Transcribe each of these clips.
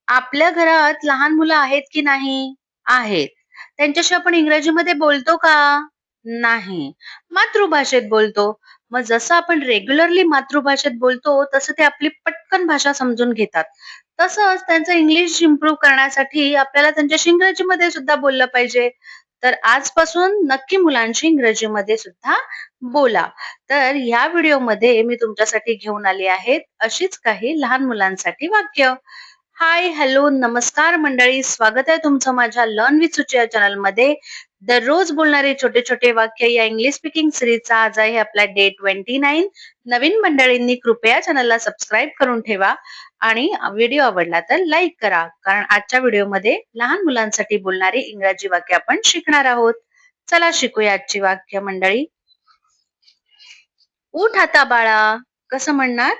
आपल्या घरात लहान मुलं आहेत की नाही? आहेत. त्यांच्याशी आपण इंग्रजीमध्ये बोलतो का? नाही. मातृभाषेत बोलतो. मग जसं आपण रेग्युलरली मातृभाषेत बोलतो, तसं ते आपली पटकन भाषा समजून घेतात. तसंच त्यांचं इंग्लिश इम्प्रूव्ह करण्यासाठी आपल्याला त्यांच्याशी इंग्रजीमध्ये सुद्धा बोललं पाहिजे. तर आजपासून नक्की मुलांशी इंग्रजीमध्ये सुद्धा बोला. तर ह्या व्हिडिओमध्ये मी तुमच्यासाठी घेऊन आली आहे अशीच काही लहान मुलांसाठी वाक्य. हाय, हॅलो, नमस्कार मंडळी. स्वागत आहे तुमचं माझ्या लर्न विथ सुची या चॅनलमध्ये. दररोज बोलणारे छोटे छोटे वाक्य या इंग्लिश स्पीकिंग सिरीजचा आज आहे आपला डे 29. नवीन मंडळींनी कृपया चॅनलला सबस्क्राईब करून ठेवा आणि व्हिडिओ आवडला तर लाईक करा, कारण आजच्या व्हिडिओमध्ये लहान मुलांसाठी बोलणारी इंग्रजी वाक्य आपण शिकणार आहोत. चला शिकूया आजची वाक्य मंडळी. उठ आता बाळा. कसं म्हणणार?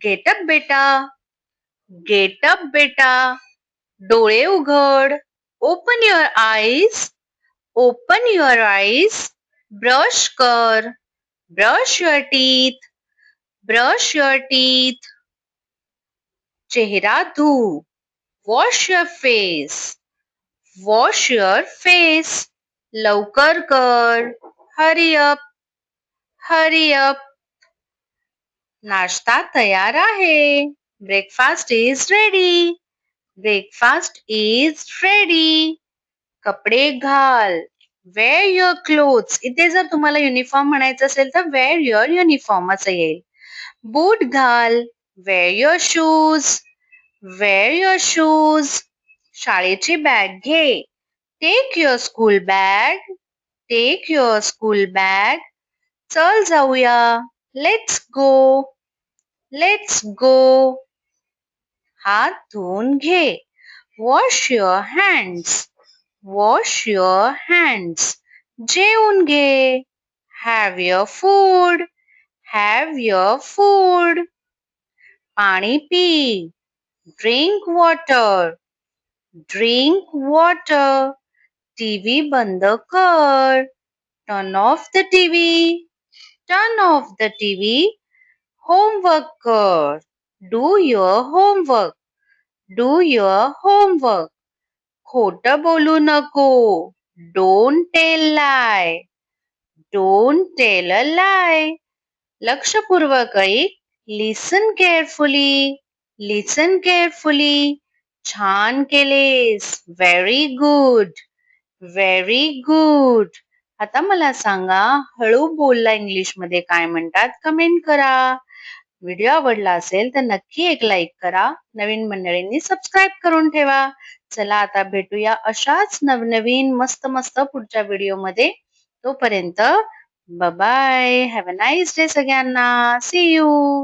गेट अप बेटा. गेट अप बेटा. डोळे उघड. Open your eyes. Open your eyes. Brush कर. Brush your teeth. Brush your teeth. चेहरा धु. Wash your face. Wash your face. लवकर कर. Hurry up. Hurry up. नाश्ता तयार आहे. Breakfast is ready. Breakfast is ready. कपडे घाल. Wear your clothes. इथे जर तुम्हाला युनिफॉर्म म्हणायचं असेल तर वेअर युअर युनिफॉर्म असं येईल. बूट घाल. Wear your shoes. Wear your shoes. शाळेची बॅग घे. Take your school bag. Take your school bag. चल जाऊया. Let's go. Let's go. हात धुवून घे. Wash your hands. Wash your hands. जेवून घे. Have your food. Have your food. पाणी पी. Drink water. Drink water. TV बंद कर. Turn off the TV. Turn off the TV. Homework कर. Do your homework. Do your homework. खोटं बोलू नको. Don't tell lie. Don't tell a lie. लक्षपूर्वक ऐक. Listen carefully. Listen carefully. छान केलेस. Very good. Very good. आता मला सांगा, हळू बोलला इंग्लिशमध्ये काय म्हणतात? कमेंट करा. व्हिडिओ आवडला असेल तर नक्की एक लाईक करा. नवीन मंडळींनी सबस्क्राईब करून ठेवा. चला आता भेटूया अशाच नवनवीन मस्त मस्त पुढच्या व्हिडिओमध्ये. तोपर्यंत bye bye. Have a nice day सगळ्यांना. See you.